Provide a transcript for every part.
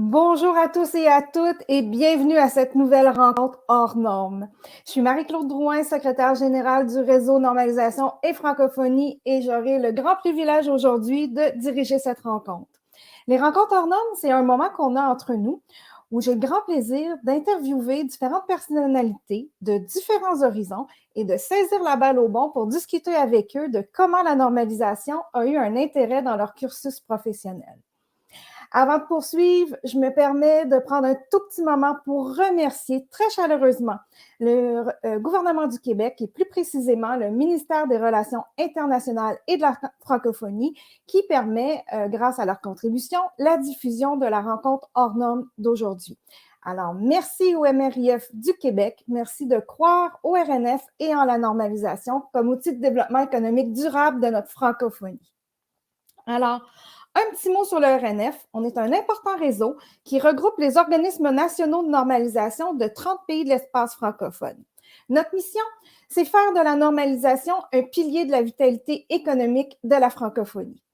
Bonjour à tous et à toutes et bienvenue à cette nouvelle rencontre hors norme. Je suis Marie-Claude Drouin, secrétaire générale du réseau Normalisation et Francophonie et j'aurai le grand privilège aujourd'hui de diriger cette rencontre. Les rencontres hors normes, c'est un moment qu'on a entre nous où j'ai le grand plaisir d'interviewer différentes personnalités de différents horizons et de saisir la balle au bon pour discuter avec eux de comment la normalisation a eu un intérêt dans leur cursus professionnel. Avant de poursuivre, je me permets de prendre un tout petit moment pour remercier très chaleureusement le gouvernement du Québec et plus précisément le ministère des Relations internationales et de la francophonie qui permet, grâce à leur contribution, la diffusion de la rencontre hors norme d'aujourd'hui. Alors, merci au MRIF du Québec, merci de croire au RNF et en la normalisation comme outil de développement économique durable de notre francophonie. Alors, un petit mot sur le RNF. On est un important réseau qui regroupe les organismes nationaux de normalisation de 30 pays de l'espace francophone. Notre mission, c'est faire de la normalisation un pilier de la vitalité économique de la francophonie.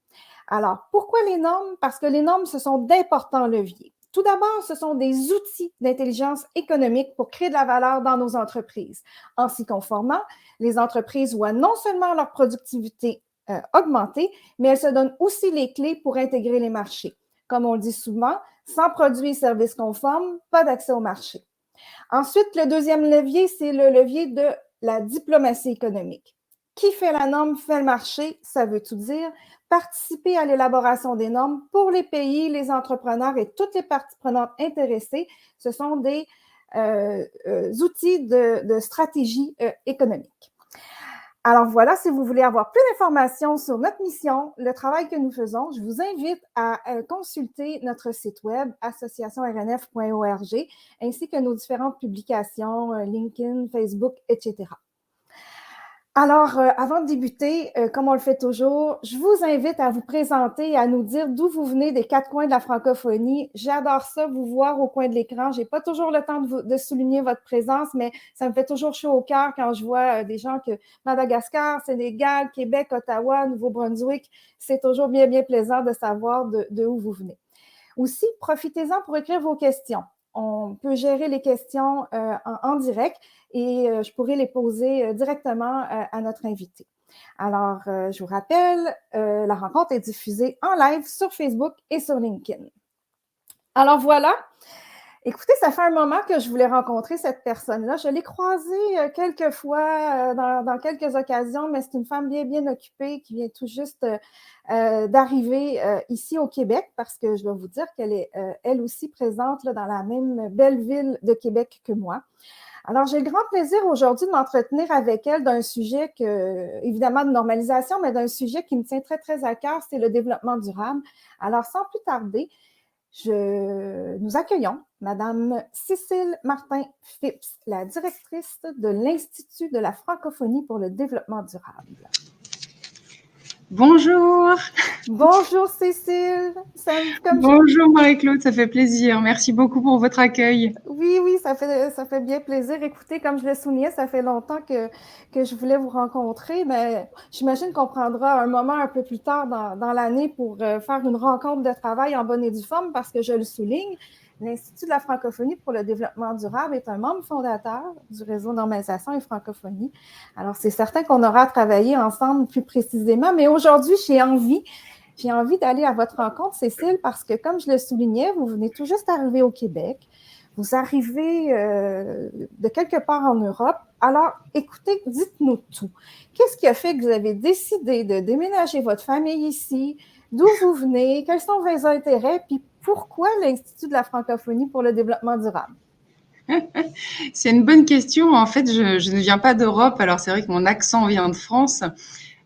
Alors, pourquoi les normes? Parce que les normes, ce sont d'importants leviers. Tout d'abord, ce sont des outils d'intelligence économique pour créer de la valeur dans nos entreprises. En s'y conformant, les entreprises voient non seulement leur productivité augmenter, mais elles se donnent aussi les clés pour intégrer les marchés. Comme on le dit souvent, sans produits et services conformes, pas d'accès au marché. Ensuite, le deuxième levier, c'est le levier de la diplomatie économique. Qui fait la norme fait le marché, ça veut tout dire. Participer à l'élaboration des normes pour les pays, les entrepreneurs et toutes les parties prenantes intéressées, ce sont des outils de stratégie économique. Alors voilà, si vous voulez avoir plus d'informations sur notre mission, le travail que nous faisons, je vous invite à consulter notre site web associationrnf.org ainsi que nos différentes publications, LinkedIn, Facebook, etc. Alors, avant de débuter, comme on le fait toujours, je vous invite à vous présenter et à nous dire d'où vous venez des quatre coins de la francophonie. J'adore ça, vous voir au coin de l'écran. J'ai pas toujours le temps de souligner votre présence, mais ça me fait toujours chaud au cœur quand je vois des gens que Madagascar, Sénégal, Québec, Ottawa, Nouveau-Brunswick, c'est toujours bien, bien plaisant de savoir de où vous venez. Aussi, profitez-en pour écrire vos questions. On peut gérer les questions en direct et je pourrai les poser directement à notre invité. Alors, je vous rappelle, la rencontre est diffusée en live sur Facebook et sur LinkedIn. Alors voilà, écoutez, ça fait un moment que je voulais rencontrer cette personne-là. Je l'ai croisée quelques fois dans quelques occasions, mais c'est une femme bien, bien occupée qui vient tout juste d'arriver ici au Québec parce que je dois vous dire qu'elle est elle aussi présente là, dans la même belle ville de Québec que moi. Alors, j'ai le grand plaisir aujourd'hui de m'entretenir avec elle d'un sujet évidemment de normalisation, mais d'un sujet qui me tient très, très à cœur, c'est le développement durable. Alors, sans plus tarder, nous accueillons Madame Cécile Martin-Phipps, la directrice de l'Institut de la francophonie pour le développement durable. Bonjour. Bonjour Cécile. Bonjour Marie-Claude, ça fait plaisir. Merci beaucoup pour votre accueil. Oui, oui, ça fait bien plaisir. Écoutez, comme je le soulignais, ça fait longtemps que je voulais vous rencontrer, mais j'imagine qu'on prendra un moment un peu plus tard dans l'année pour faire une rencontre de travail en bonne et due forme parce que je le souligne, l'Institut de la francophonie pour le développement durable est un membre fondateur du réseau Normalisation et Francophonie. Alors, c'est certain qu'on aura à travailler ensemble plus précisément, mais aujourd'hui, j'ai envie d'aller à votre rencontre, Cécile, parce que, comme je le soulignais, vous venez tout juste d'arriver au Québec. Vous arrivez de quelque part en Europe. Alors, écoutez, dites-nous tout. Qu'est-ce qui a fait que vous avez décidé de déménager votre famille ici? D'où vous venez? Quels sont vos intérêts? Puis pourquoi l'Institut de la francophonie pour le développement durable? C'est une bonne question. En fait, je ne viens pas d'Europe. Alors, c'est vrai que mon accent vient de France.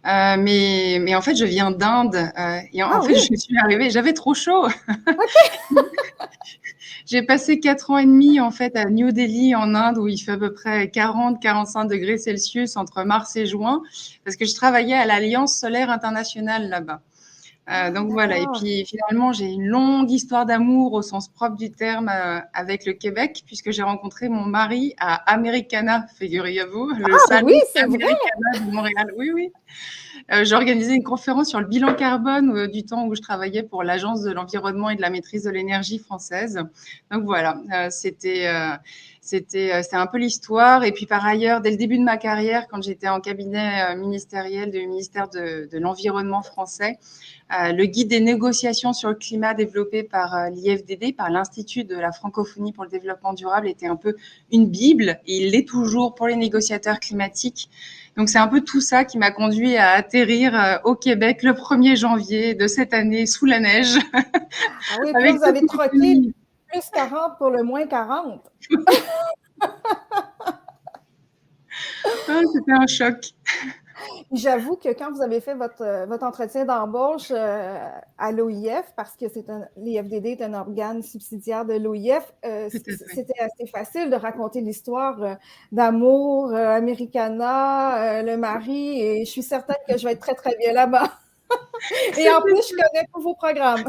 Mais en fait, je viens d'Inde. Et en fait, Oui. je suis arrivée, j'avais trop chaud. OK. J'ai passé 4 ans et demi en fait à New Delhi en Inde où il fait à peu près 40-45 degrés Celsius entre mars et juin parce que je travaillais à l'Alliance solaire internationale là-bas. Donc voilà, et puis finalement j'ai une longue histoire d'amour au sens propre du terme avec le Québec puisque j'ai rencontré mon mari à Americana, figurez-vous, le salon Oui, c'est vrai. Americana de Montréal. Oui, oui. J'ai organisé une conférence sur le bilan carbone du temps où je travaillais pour l'Agence de l'environnement et de la maîtrise de l'énergie française. Donc voilà, c'était un peu l'histoire. Et puis par ailleurs, dès le début de ma carrière, quand j'étais en cabinet ministériel du ministère de l'Environnement français, le guide des négociations sur le climat développé par l'IFDD, par l'Institut de la francophonie pour le développement durable, était un peu une bible, et il l'est toujours pour les négociateurs climatiques. Donc c'est un peu tout ça qui m'a conduit à atterrir au Québec le 1er janvier de cette année sous la neige. Ah oui, puis là, vous avez troqué plus 40 pour le moins 40. C'était un choc. J'avoue que quand vous avez fait votre entretien d'embauche à l'OIF, parce que l'IFDD est un organe subsidiaire de l'OIF, c'était assez facile de raconter l'histoire d'amour, Americana, le mari, et je suis certaine que je vais être très, très bien là-bas. Et en plus, je connais tous vos programmes.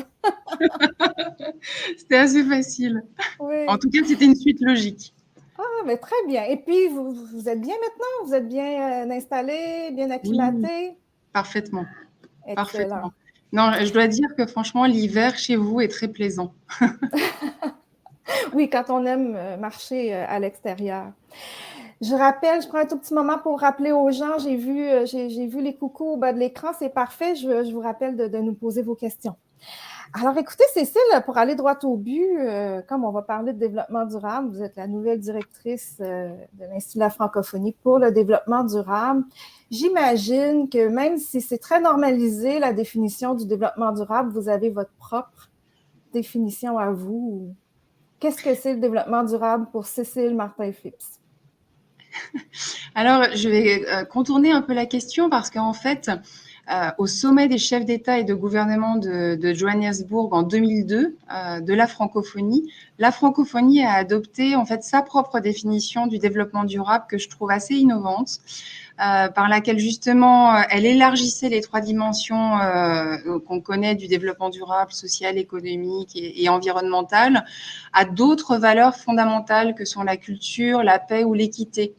C'était assez facile. Oui. En tout cas, c'était une suite logique. Ah, mais très bien. Et puis, vous êtes bien maintenant? Vous êtes bien installé, bien acclimaté? Oui, parfaitement. Excellent. Parfaitement. Non, je dois dire que franchement, l'hiver chez vous est très plaisant. Oui, quand on aime marcher à l'extérieur. Je prends un tout petit moment pour rappeler aux gens, j'ai vu les coucous au bas de l'écran, c'est parfait, je vous rappelle de nous poser vos questions. Alors, écoutez, Cécile, pour aller droit au but, comme on va parler de développement durable, vous êtes la nouvelle directrice de l'Institut de la francophonie pour le développement durable. J'imagine que même si c'est très normalisé, la définition du développement durable, vous avez votre propre définition à vous. Qu'est-ce que c'est le développement durable pour Cécile Martin-Phipps? Alors, je vais contourner un peu la question parce qu'en fait, au sommet des chefs d'État et de gouvernement de Johannesburg en 2002, de la francophonie a adopté en fait sa propre définition du développement durable que je trouve assez innovante, par laquelle justement elle élargissait les 3 dimensions qu'on connaît du développement durable, social, économique et environnemental, à d'autres valeurs fondamentales que sont la culture, la paix ou l'équité.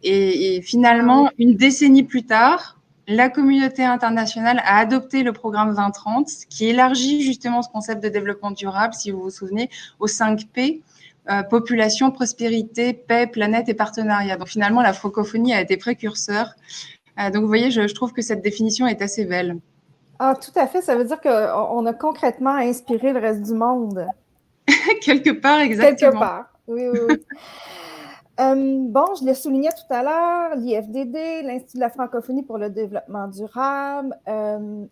Et finalement, une décennie plus tard, la communauté internationale a adopté le programme 2030 qui élargit justement ce concept de développement durable, si vous vous souvenez, aux 5 P, population, prospérité, paix, planète et partenariat. Donc finalement, la francophonie a été précurseur. Donc vous voyez, je trouve que cette définition est assez belle. Ah, tout à fait. Ça veut dire qu'on a concrètement inspiré le reste du monde. Quelque part, exactement. Quelque part, oui, oui, oui. Bon, je l'ai souligné tout à l'heure, l'IFDD, l'Institut de la francophonie pour le développement durable,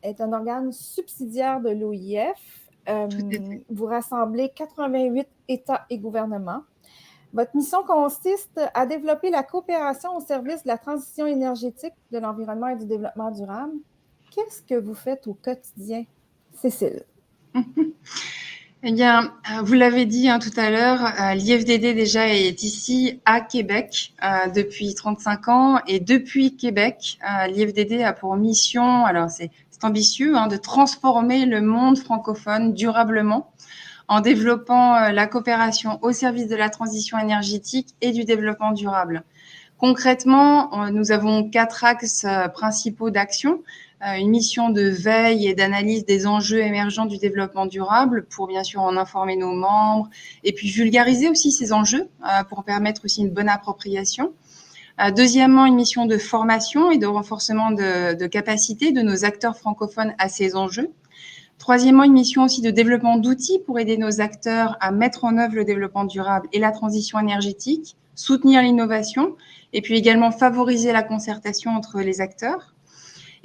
est un organe subsidiaire de l'OIF. Vous rassemblez 88 États et gouvernements. Votre mission consiste à développer la coopération au service de la transition énergétique, de l'environnement et du développement durable. Qu'est-ce que vous faites au quotidien, Cécile? Eh bien, vous l'avez dit tout à l'heure, l'IFDD déjà est ici à Québec depuis 35 ans. Et depuis Québec, l'IFDD a pour mission, alors c'est ambitieux, de transformer le monde francophone durablement en développant la coopération au service de la transition énergétique et du développement durable. Concrètement, nous avons 4 axes principaux d'action. Une mission de veille et d'analyse des enjeux émergents du développement durable pour bien sûr en informer nos membres et puis vulgariser aussi ces enjeux pour permettre aussi une bonne appropriation. Deuxièmement, une mission de formation et de renforcement de capacité de nos acteurs francophones à ces enjeux. Troisièmement, une mission aussi de développement d'outils pour aider nos acteurs à mettre en œuvre le développement durable et la transition énergétique, soutenir l'innovation et puis également favoriser la concertation entre les acteurs.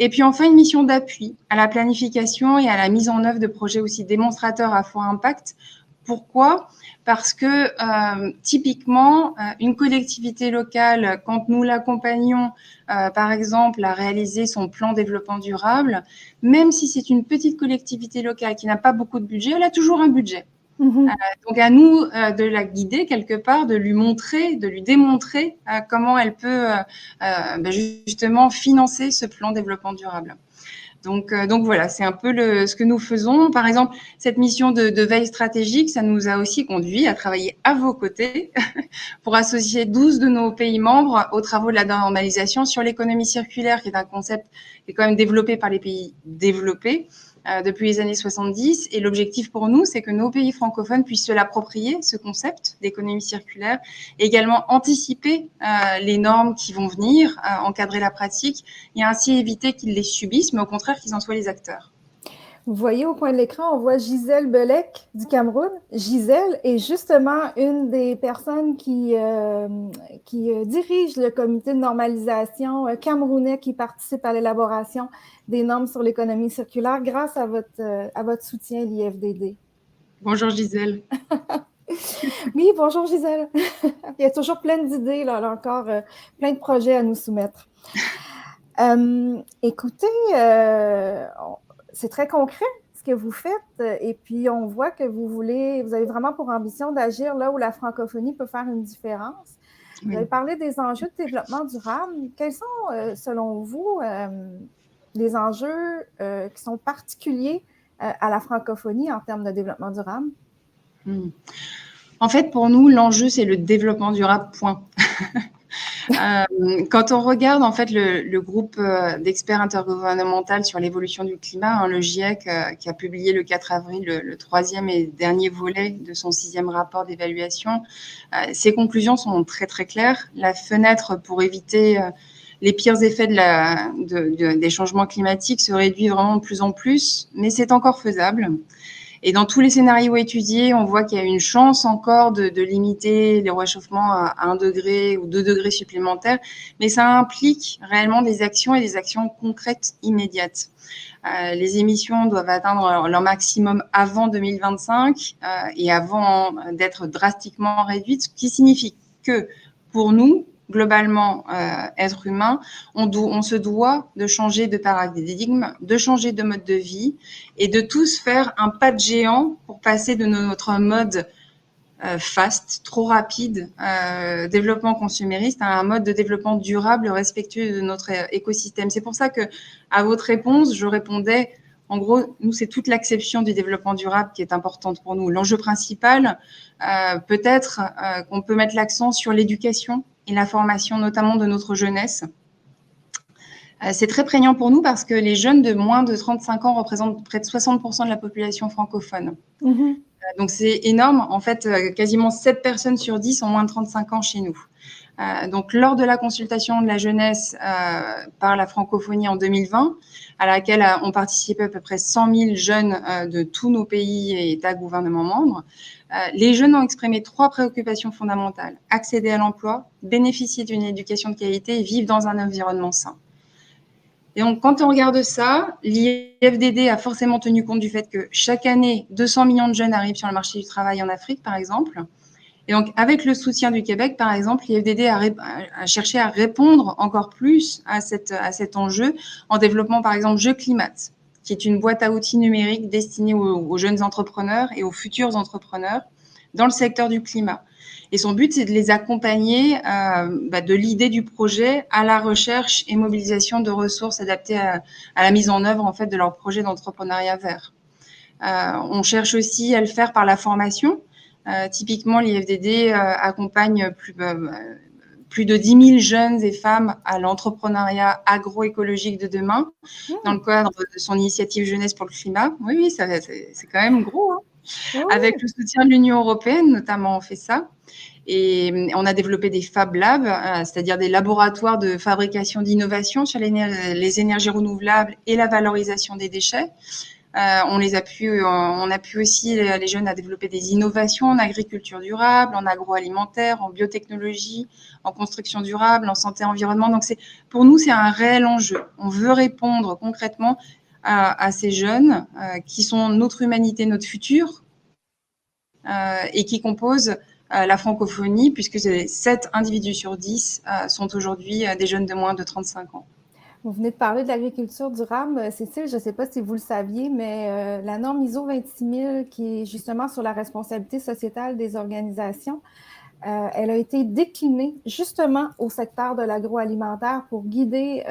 Et puis enfin, une mission d'appui à la planification et à la mise en œuvre de projets aussi démonstrateurs à fort impact. Pourquoi ? Parce que typiquement, une collectivité locale, quand nous l'accompagnons, par exemple, à réaliser son plan développement durable, même si c'est une petite collectivité locale qui n'a pas beaucoup de budget, elle a toujours un budget. Donc à nous de la guider quelque part, de lui montrer, de lui démontrer comment elle peut justement financer ce plan développement durable. Donc voilà, c'est un peu ce que nous faisons. Par exemple, cette mission de veille stratégique, ça nous a aussi conduit à travailler à vos côtés pour associer 12 de nos pays membres aux travaux de la normalisation sur l'économie circulaire, qui est un concept qui est quand même développé par les pays développés depuis les années 70. Et l'objectif pour nous, c'est que nos pays francophones puissent se l'approprier, ce concept d'économie circulaire, et également anticiper les normes qui vont venir, encadrer la pratique, et ainsi éviter qu'ils les subissent, mais au contraire qu'ils en soient les acteurs. Vous voyez au coin de l'écran, on voit Gisèle Belec du Cameroun. Gisèle est justement une des personnes qui dirige le comité de normalisation camerounais qui participe à l'élaboration des normes sur l'économie circulaire grâce à votre soutien, l'IFDD. Bonjour Gisèle. Oui, bonjour Gisèle. Il y a toujours plein d'idées, là encore plein de projets à nous soumettre. Écoutez, c'est très concret ce que vous faites et puis on voit que vous avez vraiment pour ambition d'agir là où la francophonie peut faire une différence. Vous avez parlé des enjeux de développement durable. Quels sont, selon vous, les enjeux qui sont particuliers à la francophonie en termes de développement durable? En fait, pour nous, l'enjeu, c'est le développement durable, point. Quand on regarde en fait le groupe d'experts intergouvernemental sur l'évolution du climat, le GIEC, qui a publié le 4 avril le troisième et dernier volet de son 6e rapport d'évaluation, ses conclusions sont très très claires. La fenêtre pour éviter les pires effets des changements climatiques se réduit vraiment de plus en plus, mais c'est encore faisable. Et dans tous les scénarios étudiés, on voit qu'il y a une chance encore de limiter les réchauffements à 1 degré ou 2 degrés supplémentaires, mais ça implique réellement des actions et des actions concrètes immédiates. Les émissions doivent atteindre leur maximum avant 2025 et avant d'être drastiquement réduites, ce qui signifie que pour nous, globalement, être humain, on se doit de changer de paradigme, de changer de mode de vie et de tous faire un pas de géant pour passer de notre mode fast, trop rapide, développement consumériste, à un mode de développement durable, respectueux de notre écosystème. C'est pour ça que, à votre réponse, je répondais, en gros, nous, c'est toute l'acception du développement durable qui est importante pour nous. L'enjeu principal, peut-être qu'on peut mettre l'accent sur l'éducation et la formation, notamment de notre jeunesse. C'est très prégnant pour nous parce que les jeunes de moins de 35 ans représentent près de 60% de la population francophone. Donc, c'est énorme. En fait, quasiment 7 personnes sur 10 ont moins de 35 ans chez nous. Donc, lors de la consultation de la jeunesse par la francophonie en 2020, à laquelle ont participé à peu près 100 000 jeunes de tous nos pays et États gouvernements membres, les jeunes ont exprimé 3 préoccupations fondamentales. Accéder à l'emploi, bénéficier d'une éducation de qualité et vivre dans un environnement sain. Et donc, quand on regarde ça, l'IFDD a forcément tenu compte du fait que chaque année, 200 millions de jeunes arrivent sur le marché du travail en Afrique, par exemple. Et donc, avec le soutien du Québec, par exemple, l'IFDD a cherché à répondre encore plus à cet enjeu en développant, par exemple, Je Climate, qui est une boîte à outils numérique destinée aux jeunes entrepreneurs et aux futurs entrepreneurs dans le secteur du climat. Et son but, c'est de les accompagner de l'idée du projet à la recherche et mobilisation de ressources adaptées à la mise en œuvre en fait de leur projet d'entrepreneuriat vert. On cherche aussi à le faire par la formation. Typiquement, l'IFDD accompagne plus de 10 000 jeunes et femmes à l'entrepreneuriat agroécologique de demain dans le cadre de son initiative Jeunesse pour le climat. Oui, c'est quand même gros. Hein. Oui. Avec le soutien de l'Union européenne, notamment, on fait ça. Et on a développé des Fab Labs, c'est-à-dire des laboratoires de fabrication d'innovation sur les énergies renouvelables et la valorisation des déchets. On a pu aussi les jeunes à développer des innovations en agriculture durable, en agroalimentaire, en biotechnologie, en construction durable, en santé environnement. Donc pour nous, c'est un réel enjeu. On veut répondre concrètement à ces jeunes qui sont notre humanité, notre futur, et qui composent la francophonie, puisque 7 individus sur 10 sont aujourd'hui des jeunes de moins de 35 ans. Vous venez de parler de l'agriculture durable. Cécile, je ne sais pas si vous le saviez, mais la norme ISO 26000, qui est justement sur la responsabilité sociétale des organisations, Elle a été déclinée justement au secteur de l'agroalimentaire pour guider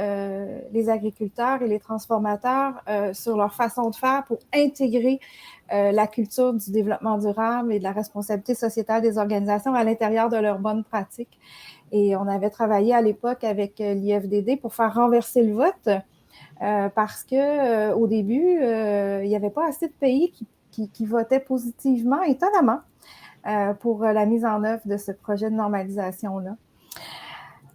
les agriculteurs et les transformateurs sur leur façon de faire pour intégrer la culture du développement durable et de la responsabilité sociétale des organisations à l'intérieur de leurs bonnes pratiques. Et on avait travaillé à l'époque avec l'IFDD pour faire renverser le vote parce que au début, il n'y avait pas assez de pays qui votaient positivement, étonnamment, pour la mise en œuvre de ce projet de normalisation-là.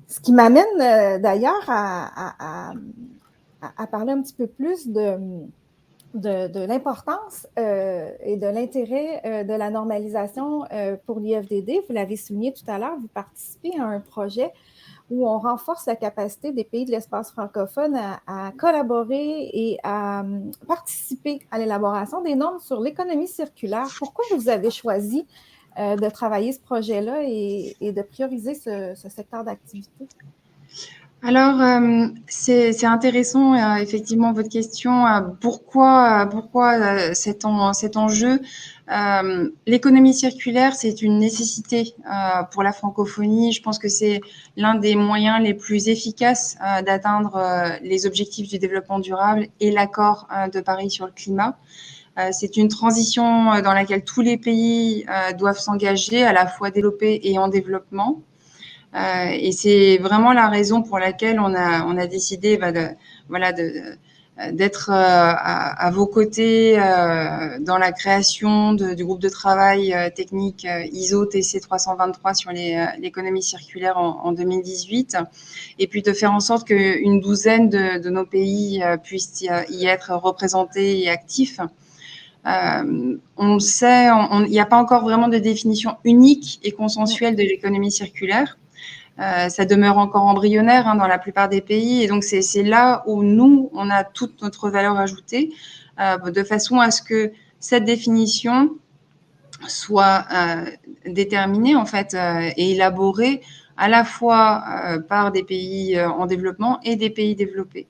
Ce qui m'amène d'ailleurs à parler un petit peu plus de l'importance et de l'intérêt de la normalisation pour l'IFDD. Vous l'avez souligné tout à l'heure, vous participez à un projet où on renforce la capacité des pays de l'espace francophone à collaborer et à participer à l'élaboration des normes sur l'économie circulaire. Pourquoi vous avez choisi de travailler ce projet-là et de prioriser ce secteur d'activité? Alors, c'est intéressant, effectivement, votre question. Pourquoi cet enjeu? L'économie circulaire, c'est une nécessité pour la francophonie. Je pense que c'est l'un des moyens les plus efficaces d'atteindre les objectifs du développement durable et l'accord de Paris sur le climat. C'est une transition dans laquelle tous les pays doivent s'engager, à la fois développés et en développement. Et c'est vraiment la raison pour laquelle on a décidé d'être à vos côtés dans la création du groupe de travail technique ISO TC 323 sur l'économie circulaire en 2018, et puis de faire en sorte qu'une douzaine de nos pays puissent y être représentés et actifs. On sait, il n'y a pas encore vraiment de définition unique et consensuelle de l'économie circulaire. Ça demeure encore embryonnaire dans la plupart des pays. Et donc, c'est là où nous, on a toute notre valeur ajoutée, de façon à ce que cette définition soit déterminée, en fait, et élaborée à la fois par des pays en développement et des pays développés.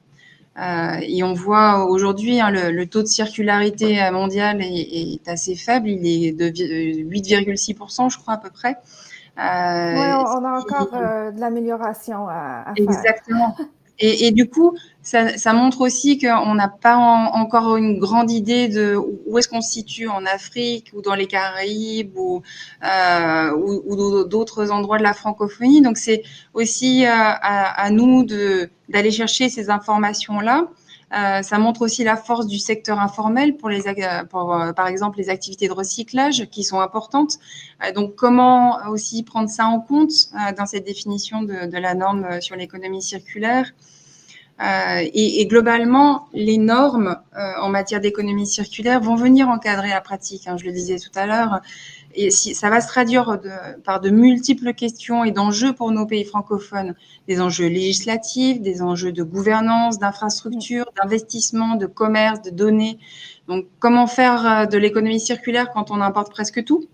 Et on voit aujourd'hui le taux de circularité mondial est assez faible. Il est de 8,6%, je crois, à peu près. Oui, on a encore de l'amélioration à faire. Exactement. Et du coup, ça montre aussi qu'on n'a pas encore une grande idée de où est-ce qu'on se situe en Afrique ou dans les Caraïbes ou d'autres endroits de la francophonie. Donc, c'est aussi à nous d'aller chercher ces informations-là. Ça montre aussi la force du secteur informel pour par exemple, les activités de recyclage qui sont importantes. Donc, comment aussi prendre ça en compte dans cette définition de la norme sur l'économie circulaire? Et globalement, les normes en matière d'économie circulaire vont venir encadrer la pratique, je le disais tout à l'heure. Et ça va se traduire par de multiples questions et d'enjeux pour nos pays francophones, des enjeux législatifs, des enjeux de gouvernance, d'infrastructure, d'investissement, de commerce, de données. Donc, comment faire de l'économie circulaire quand on importe presque tout,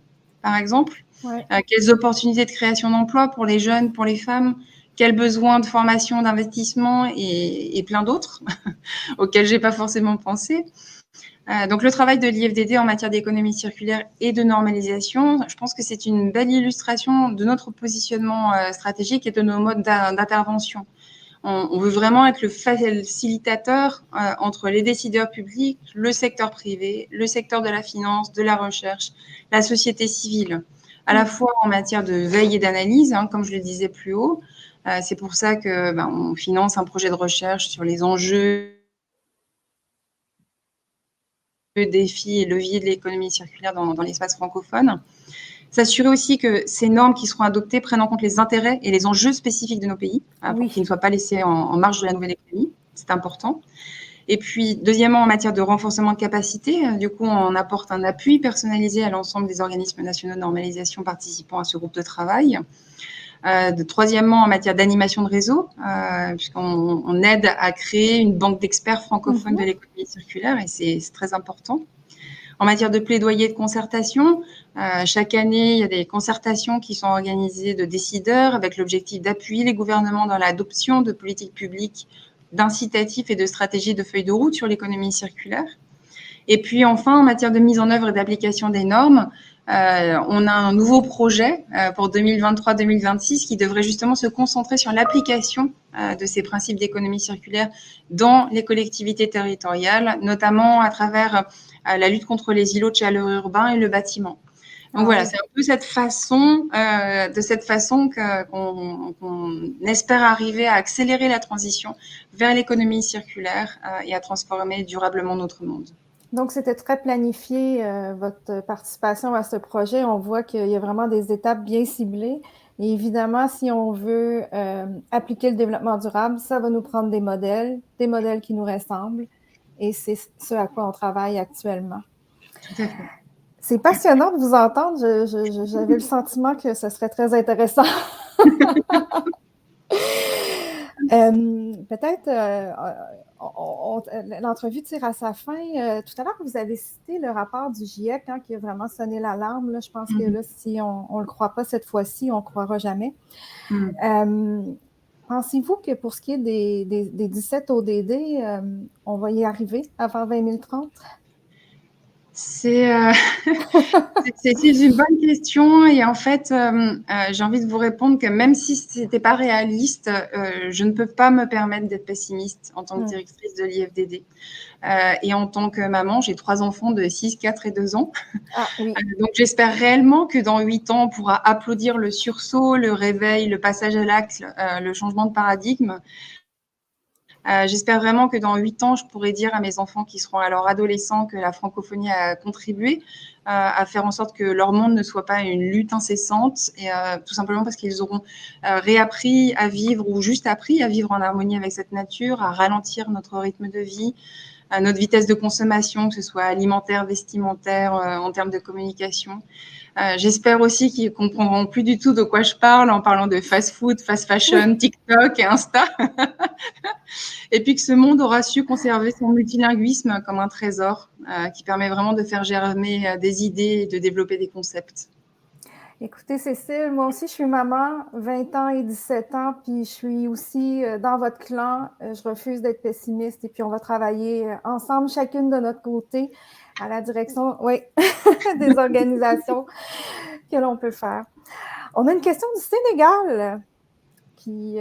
par exemple? Ouais. Quelles opportunités de création d'emplois pour les jeunes, pour les femmes? Quels besoins de formation, d'investissement et plein d'autres auxquels j'ai pas forcément pensé. Donc, le travail de l'IFDD en matière d'économie circulaire et de normalisation, je pense que c'est une belle illustration de notre positionnement stratégique et de nos modes d'intervention. On veut vraiment être le facilitateur entre les décideurs publics, le secteur privé, le secteur de la finance, de la recherche, la société civile, à la fois en matière de veille et d'analyse, comme je le disais plus haut. C'est pour ça que on finance un projet de recherche sur les enjeux, défis et leviers de l'économie circulaire dans l'espace francophone. S'assurer aussi que ces normes qui seront adoptées prennent en compte les intérêts et les enjeux spécifiques de nos pays, pour qu'ils ne soient pas laissés en marge de la nouvelle économie. C'est important. Et puis, deuxièmement, en matière de renforcement de capacité, du coup, on apporte un appui personnalisé à l'ensemble des organismes nationaux de normalisation participant à ce groupe de travail. Troisièmement, en matière d'animation de réseau, puisqu'on aide à créer une banque d'experts francophones de l'économie circulaire, et c'est très important. En matière de plaidoyer et de concertation, chaque année, il y a des concertations qui sont organisées de décideurs avec l'objectif d'appuyer les gouvernements dans l'adoption de politiques publiques, d'incitatifs et de stratégies de feuilles de route sur l'économie circulaire. Et puis enfin, en matière de mise en œuvre et d'application des normes, On a un nouveau projet pour 2023-2026 qui devrait justement se concentrer sur l'application de ces principes d'économie circulaire dans les collectivités territoriales, notamment à travers la lutte contre les îlots de chaleur urbains et le bâtiment. Donc voilà, c'est un peu de cette façon qu'on espère arriver à accélérer la transition vers l'économie circulaire et à transformer durablement notre monde. Donc, c'était très planifié, votre participation à ce projet. On voit qu'il y a vraiment des étapes bien ciblées. Et évidemment, si on veut appliquer le développement durable, ça va nous prendre des modèles qui nous ressemblent. Et c'est ce à quoi on travaille actuellement. Tout à fait. C'est passionnant de vous entendre. J'avais le sentiment que ce serait très intéressant. Peut-être l'entrevue tire à sa fin. Tout à l'heure, vous avez cité le rapport du GIEC qui a vraiment sonné l'alarme. Là. Je pense que là, si on ne le croit pas cette fois-ci, on ne croira jamais. Pensez-vous que pour ce qui est des 17 ODD, on va y arriver avant 2030? C'est une bonne question et en fait, j'ai envie de vous répondre que même si ce n'était pas réaliste, je ne peux pas me permettre d'être pessimiste en tant que directrice de l'IFDD. Et en tant que maman, j'ai 3 enfants de 6, 4 et 2 ans. Ah, oui. Donc j'espère réellement que dans 8 ans, on pourra applaudir le sursaut, le réveil, le passage à l'acte, le changement de paradigme. J'espère vraiment que dans 8 ans, je pourrai dire à mes enfants qui seront alors adolescents que la francophonie a contribué à faire en sorte que leur monde ne soit pas une lutte incessante, et tout simplement parce qu'ils auront réappris à vivre ou juste appris à vivre en harmonie avec cette nature, à ralentir notre rythme de vie, à notre vitesse de consommation, que ce soit alimentaire, vestimentaire, en termes de communication. J'espère aussi qu'ils comprendront plus du tout de quoi je parle en parlant de fast-food, fast fashion, TikTok et Insta. Et puis que ce monde aura su conserver son multilinguisme comme un trésor qui permet vraiment de faire germer des idées et de développer des concepts. Écoutez, Cécile, moi aussi, je suis maman, 20 ans et 17 ans, puis je suis aussi dans votre clan. Je refuse d'être pessimiste et puis on va travailler ensemble, chacune de notre côté, à la direction, oui, des organisations que l'on peut faire. On a une question du Sénégal qui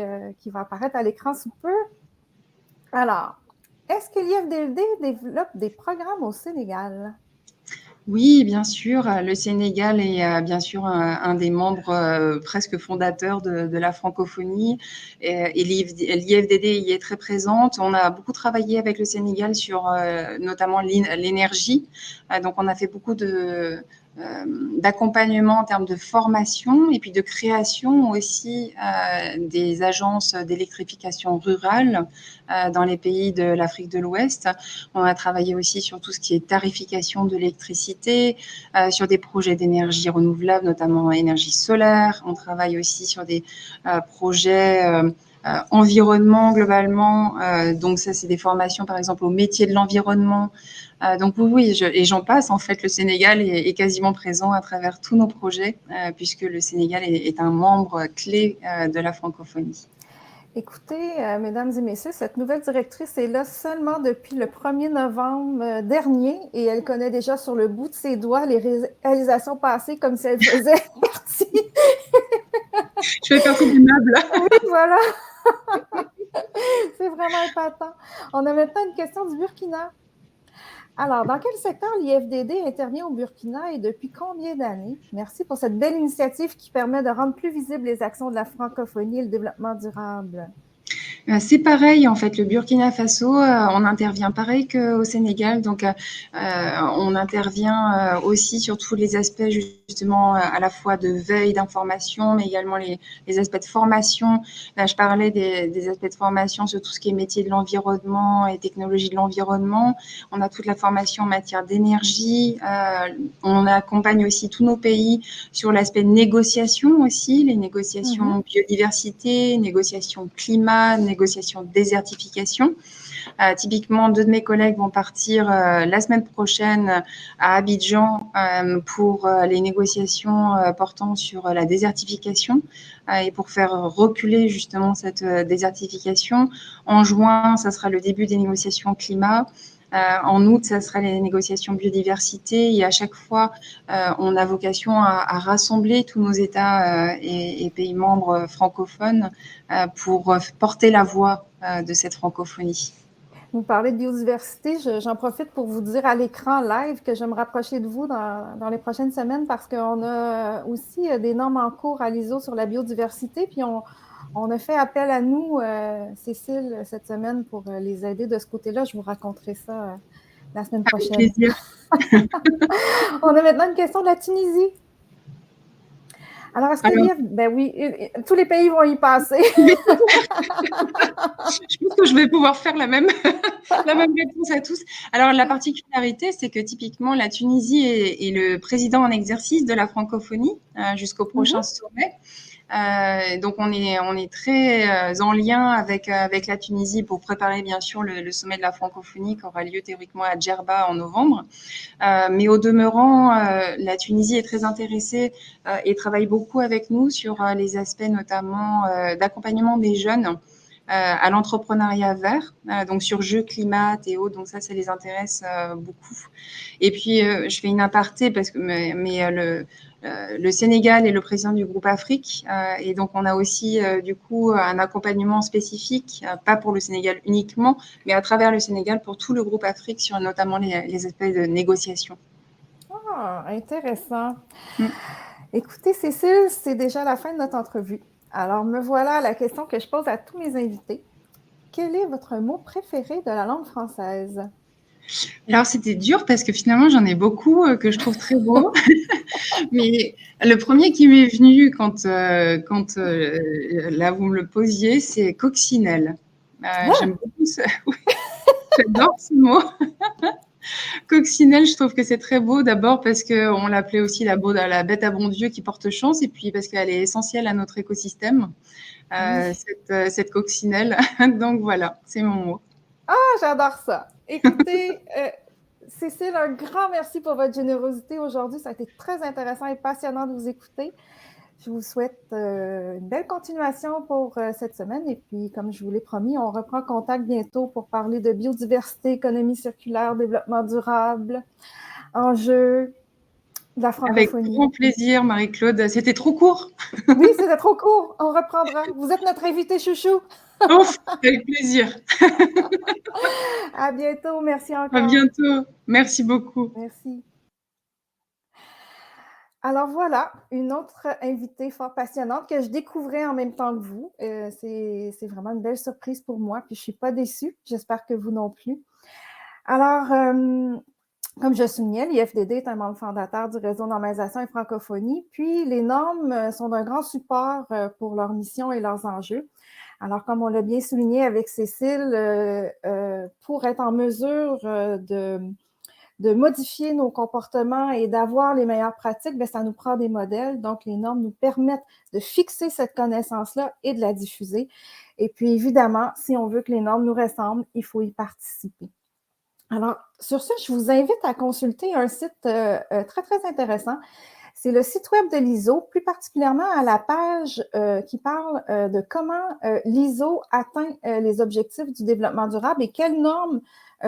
va apparaître à l'écran sous peu. Alors, est-ce que l'IFDD développe des programmes au Sénégal? Oui, bien sûr. Le Sénégal est bien sûr un des membres presque fondateurs de la francophonie et l'IFDD y est très présente. On a beaucoup travaillé avec le Sénégal sur notamment l'énergie. Donc, on a fait beaucoup d'accompagnement en termes de formation et puis de création aussi des agences d'électrification rurale dans les pays de l'Afrique de l'Ouest. On a travaillé aussi sur tout ce qui est tarification de l'électricité, sur des projets d'énergie renouvelable, notamment énergie solaire. On travaille aussi sur des projets environnement globalement. Donc ça, c'est des formations, par exemple, au métier de l'environnement. Donc oui, et j'en passe. En fait, le Sénégal est quasiment présent à travers tous nos projets, puisque le Sénégal est un membre clé de la francophonie. Écoutez, mesdames et messieurs, cette nouvelle directrice est là seulement depuis le 1er novembre dernier et elle connaît déjà sur le bout de ses doigts les réalisations passées comme si elle faisait partie. Je fais partie du meuble. Oui, voilà. C'est vraiment épatant. On a maintenant une question du Burkina. Alors, dans quel secteur l'IFDD intervient au Burkina et depuis combien d'années? Merci pour cette belle initiative qui permet de rendre plus visibles les actions de la francophonie et le développement durable. C'est pareil, en fait, le Burkina Faso, on intervient pareil qu'au Sénégal. Donc, on intervient aussi sur tous les aspects, justement, à la fois de veille, d'information, mais également les aspects de formation. Là, je parlais des aspects de formation sur tout ce qui est métier de l'environnement et technologie de l'environnement. On a toute la formation en matière d'énergie. On accompagne aussi tous nos pays sur l'aspect de négociation aussi, les négociations biodiversité, négociations climat, négociations de désertification. Typiquement, 2 de mes collègues vont partir la semaine prochaine à Abidjan pour les négociations portant sur la désertification et pour faire reculer justement cette désertification. En juin, ça sera le début des négociations climat. En août, ça sera les négociations biodiversité et à chaque fois, on a vocation à rassembler tous nos États et pays membres francophones pour porter la voix de cette francophonie. Vous parlez de biodiversité, j'en profite pour vous dire à l'écran live que je vais me rapprocher de vous dans les prochaines semaines parce qu'on a aussi des normes en cours à l'ISO sur la biodiversité, puis on a fait appel à nous, Cécile, cette semaine pour les aider de ce côté-là. Je vous raconterai ça la semaine Avec prochaine. plaisir. On a maintenant une question de la Tunisie. Alors, est-ce que l'IF... Ben oui, tous les pays vont y passer. Je pense que je vais pouvoir faire la même réponse à tous. Alors, la particularité, c'est que typiquement, la Tunisie est le président en exercice de la francophonie jusqu'au prochain sommet. Donc, on est très en lien avec la Tunisie pour préparer, bien sûr, le sommet de la francophonie qui aura lieu théoriquement à Djerba en novembre. Mais au demeurant, la Tunisie est très intéressée et travaille beaucoup avec nous sur les aspects notamment d'accompagnement des jeunes à l'entrepreneuriat vert, donc sur jeux, climat et autres. Donc ça les intéresse beaucoup. Et puis, je fais une aparté parce que le Sénégal est le président du groupe Afrique et donc on a aussi du coup un accompagnement spécifique, pas pour le Sénégal uniquement, mais à travers le Sénégal pour tout le groupe Afrique sur notamment les aspects de négociation. Ah, intéressant. Écoutez, Cécile, c'est déjà la fin de notre entrevue. Alors, me voilà à la question que je pose à tous mes invités. Quel est votre mot préféré de la langue française? Alors, c'était dur parce que finalement, j'en ai beaucoup que je trouve très beaux. Mais le premier qui m'est venu quand là, vous me le posiez, c'est coccinelle. J'aime beaucoup ça. Oui, j'adore ce mot. Coccinelle, je trouve que c'est très beau. D'abord parce qu'on l'appelait aussi la bête à bon Dieu qui porte chance. Et puis parce qu'elle est essentielle à notre écosystème, cette coccinelle. Donc voilà, c'est mon mot. Ah, j'adore ça. Écoutez, Cécile, un grand merci pour votre générosité aujourd'hui. Ça a été très intéressant et passionnant de vous écouter. Je vous souhaite une belle continuation pour cette semaine. Et puis, comme je vous l'ai promis, on reprend contact bientôt pour parler de biodiversité, économie circulaire, développement durable, enjeux de la francophonie. Avec grand plaisir, Marie-Claude. C'était trop court. Oui, c'était trop court. On reprendra. Vous êtes notre invité chouchou. Ouf, avec plaisir. À bientôt. Merci encore. À bientôt. Merci beaucoup. Merci. Alors voilà, une autre invitée fort passionnante que je découvrais en même temps que vous. C'est vraiment une belle surprise pour moi, puis je ne suis pas déçue. J'espère que vous non plus. Alors, comme je soulignais, l'IFDD est un membre fondateur du réseau Normalisation et Francophonie, puis les normes sont d'un grand support pour leur mission et leurs enjeux. Alors, comme on l'a bien souligné avec Cécile, pour être en mesure de modifier nos comportements et d'avoir les meilleures pratiques, bien, ça nous prend des modèles. Donc, les normes nous permettent de fixer cette connaissance-là et de la diffuser. Et puis, évidemment, si on veut que les normes nous ressemblent, il faut y participer. Alors, sur ce, je vous invite à consulter un site très, très intéressant. C'est le site web de l'ISO, plus particulièrement à la page qui parle de comment l'ISO atteint les objectifs du développement durable et quelles normes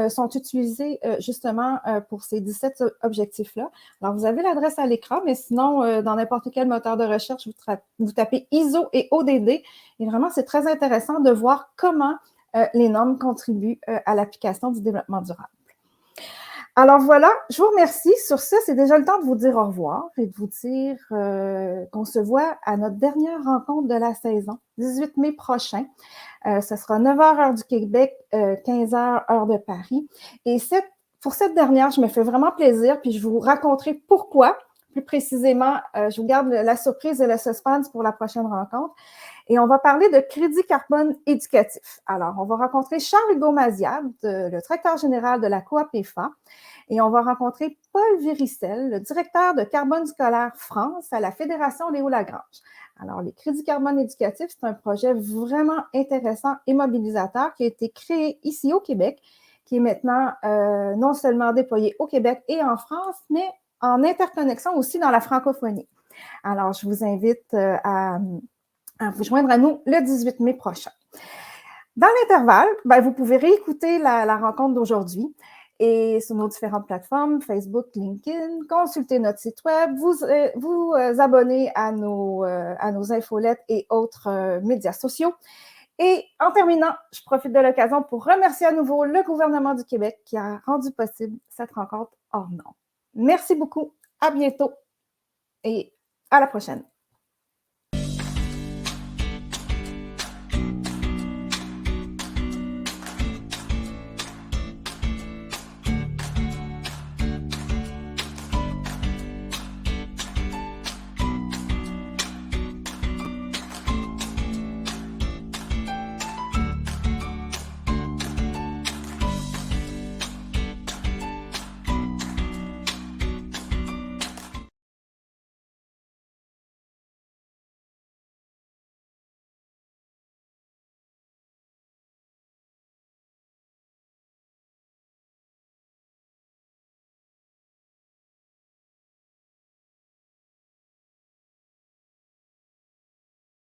sont utilisées justement pour ces 17 objectifs-là. Alors, vous avez l'adresse à l'écran, mais sinon, dans n'importe quel moteur de recherche, vous tapez ISO et ODD. Et vraiment, c'est très intéressant de voir comment les normes contribuent à l'application du développement durable. Alors voilà, je vous remercie. Sur ce, c'est déjà le temps de vous dire au revoir et de vous dire qu'on se voit à notre dernière rencontre de la saison, 18 mai prochain. Ce sera 9h heure du Québec, 15h heure de Paris. Et pour cette dernière, je me fais vraiment plaisir, puis je vous raconterai pourquoi. Plus précisément, je vous garde la surprise et le suspense pour la prochaine rencontre. Et on va parler de crédit carbone éducatif. Alors, on va rencontrer Charles-Hugo Maziad, le directeur général de la Coap-EFA, et on va rencontrer Paul Viricel, le directeur de Carbone scolaire France à la Fédération Léo Lagrange. Alors, les crédits carbone éducatifs, c'est un projet vraiment intéressant et mobilisateur qui a été créé ici au Québec, qui est maintenant non seulement déployé au Québec et en France, mais en interconnexion aussi dans la francophonie. Alors, je vous invite à vous joindre à nous le 18 mai prochain. Dans l'intervalle, vous pouvez réécouter la rencontre d'aujourd'hui et sur nos différentes plateformes, Facebook, LinkedIn. Consultez notre site web, vous abonnez à nos infolettes et autres médias sociaux. Et en terminant, je profite de l'occasion pour remercier à nouveau le gouvernement du Québec qui a rendu possible cette rencontre hors norme. Merci beaucoup, à bientôt et à la prochaine.